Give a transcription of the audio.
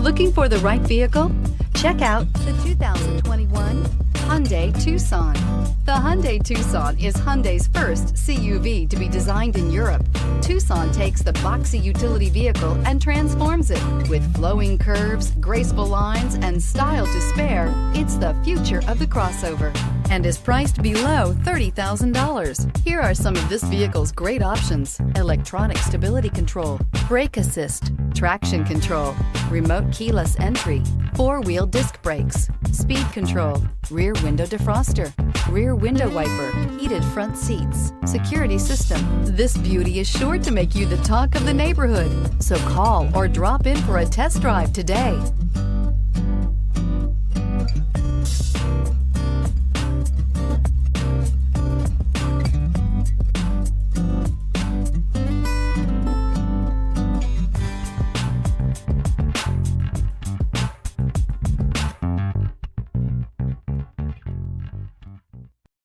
Looking for the right vehicle? Check out the 2021 Hyundai Tucson. The Hyundai Tucson is Hyundai's first CUV to be designed in Europe. Tucson takes the boxy utility vehicle and transforms it. With flowing curves, graceful lines, and style to spare, it's the future of the crossover and is priced below $30,000. Here are some of this vehicle's great options: electronic stability control, brake assist, traction control, remote keyless entry, four-wheel disc brakes, speed control, rear window defroster, rear window wiper, heated front seats, security system. This beauty is sure to make you the talk of the neighborhood. So call or drop in for a test drive today.